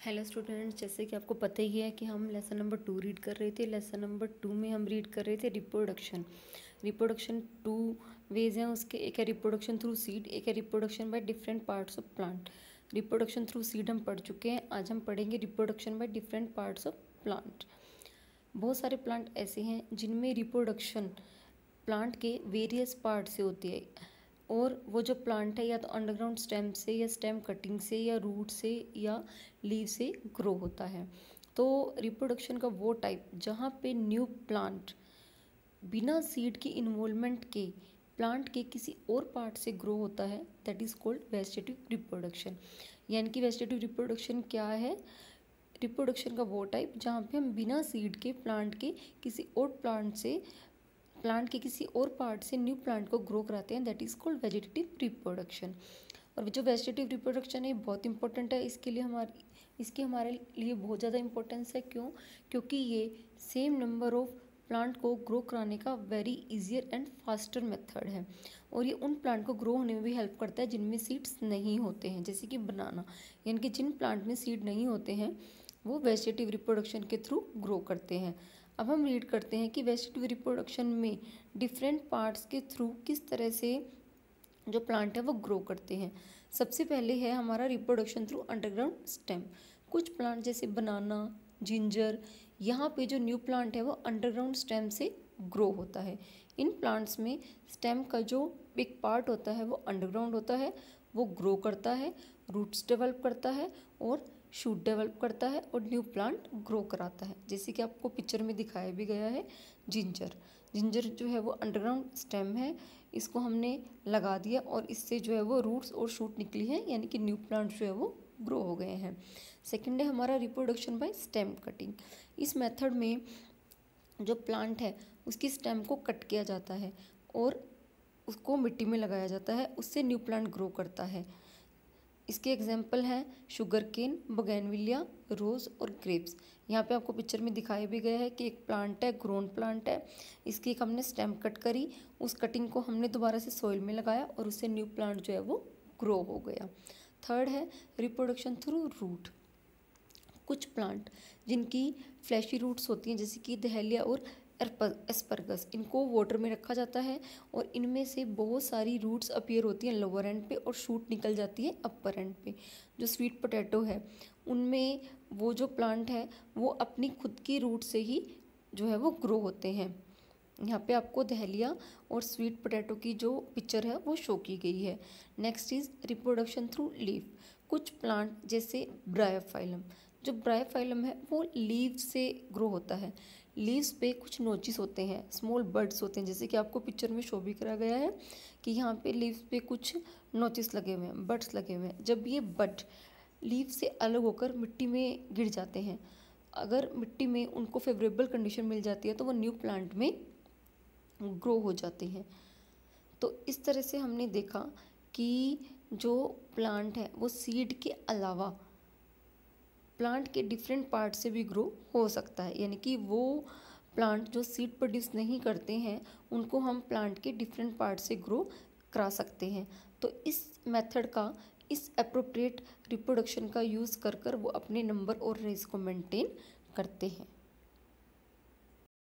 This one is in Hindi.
हेलो स्टूडेंट्स, जैसे कि आपको पता ही है कि हम लेसन नंबर 2 रीड कर रहे थे। लेसन नंबर 2 में हम रीड कर रहे थे रिप्रोडक्शन 2 वेज हैं उसके। एक है रिप्रोडक्शन थ्रू सीड, एक है reproduction by different parts of plant. Reproduction through seed हम पढ़ चुके हैं, आज हम पढ़ेंगे reproduction by different parts of plant. बहुत सारे प्लांट ऐसे हैं जिनमें रिप्रोडक्शन प्लांट के वेरियस पार्ट से होती है, और वो जो प्लांट है या तो अंडरग्राउंड स्टेम से या स्टेम कटिंग से या रूट से या लीव से ग्रो होता है। तो रिप्रोडक्शन का वो टाइप जहाँ पे न्यू प्लांट बिना सीड की इन्वॉल्वमेंट के प्लांट के किसी और पार्ट से ग्रो होता है, that is called vegetative reproduction. यानी कि वेजिटेटिव रिप्रोडक्शन क्या है? रिप्रोडक्शन का वो टाइप जहाँ पे हम बिना सीड के प्लांट के किसी किसी और पार्ट से न्यू प्लांट को ग्रो कराते हैं, that is called vegetative reproduction. और जो वेजिटेटिव रिप्रोडक्शन है बहुत इंपॉर्टेंट है, इसकी हमारे लिए बहुत ज़्यादा इंपॉर्टेंस है। क्यों? क्योंकि ये सेम नंबर ऑफ प्लांट को ग्रो कराने का very easier and faster method है, और ये उन प्लांट को ग्रो होने में भी हेल्प करता है जिनमें सीड्स नहीं होते हैं, जैसे कि बनाना। यानी कि जिन प्लांट में सीड नहीं होते हैं वो वेजिटेटिव रिप्रोडक्शन के थ्रू ग्रो करते हैं। अब हम रीड करते हैं कि वेजिटेटिव रिप्रोडक्शन में डिफरेंट पार्ट्स के थ्रू किस तरह से जो प्लांट है वो ग्रो करते हैं। सबसे पहले है हमारा रिप्रोडक्शन थ्रू अंडरग्राउंड स्टेम। कुछ प्लांट जैसे बनाना, जिंजर, यहाँ पे जो न्यू प्लांट है वो अंडरग्राउंड स्टेम से ग्रो होता है। इन प्लांट्स में स्टेम का जो एक पार्ट होता है वो अंडरग्राउंड होता है, वो ग्रो करता है, रूट्स डेवलप करता है और शूट डेवलप करता है और न्यू प्लांट ग्रो कराता है। जैसे कि आपको पिक्चर में दिखाया भी गया है जिंजर जो है वो अंडरग्राउंड स्टेम है, इसको हमने लगा दिया और इससे जो है वो रूट्स और शूट निकली है, यानी कि न्यू प्लांट जो है वो ग्रो हो गए हैं। सेकेंड है हमारा रिप्रोडक्शन बाय स्टेम कटिंग। इस मेथड में जो प्लांट है उसकी स्टेम को कट किया जाता है और उसको मिट्टी में लगाया जाता है, उससे न्यू प्लांट ग्रो करता है। इसके एग्जाम्पल हैं शुगर केन, बोगेनविलिया, रोज़ और ग्रेप्स। यहाँ पे आपको पिक्चर में दिखाया भी गया है कि एक प्लांट है, ग्रोन प्लांट है, इसकी एक हमने स्टेम कट करी, उस कटिंग को हमने दोबारा से सॉइल में लगाया और उससे न्यू प्लांट जो है वो ग्रो हो गया। थर्ड है रिप्रोडक्शन थ्रू रूट। कुछ प्लांट जिनकी फ्लैशी रूट्स होती हैं, जैसे कि दहलिया और एस्परगस, इनको वाटर में रखा जाता है और इनमें से बहुत सारी रूट्स अपीयर होती हैं लोअर एंड पे और शूट निकल जाती है अपर एंड पे। जो स्वीट पोटैटो है उनमें वो जो प्लांट है वो अपनी खुद की रूट से ही जो है वो ग्रो होते हैं। यहाँ पे आपको दहलिया और स्वीट पोटैटो की जो पिक्चर है वो शो की गई है। Next is reproduction through leaf. कुछ प्लांट जैसे ब्रायोफाइलम, जो ब्रायोफाइलम है वो लीव से ग्रो होता है। लीव्स पे कुछ नोचिस होते हैं, स्मॉल बड्स होते हैं, जैसे कि आपको पिक्चर में शो भी करा गया है कि यहाँ पे लीव्स पे कुछ नोचिस लगे हुए हैं, बड्स लगे हुए हैं। जब ये बड लीव से अलग होकर मिट्टी में गिर जाते हैं, अगर मिट्टी में उनको फेवरेबल कंडीशन मिल जाती है तो वो न्यू प्लांट में ग्रो हो जाते हैं। तो इस तरह से हमने देखा कि जो प्लांट है वो सीड के अलावा प्लांट के डिफरेंट पार्ट से भी ग्रो हो सकता है, यानी कि वो प्लांट जो सीड प्रोड्यूस नहीं करते हैं उनको हम प्लांट के डिफरेंट पार्ट से ग्रो करा सकते हैं। तो इस मेथड का, इस एप्रोप्रिएट रिप्रोडक्शन का यूज़ कर वो अपने नंबर और रेस को मेंटेन करते हैं।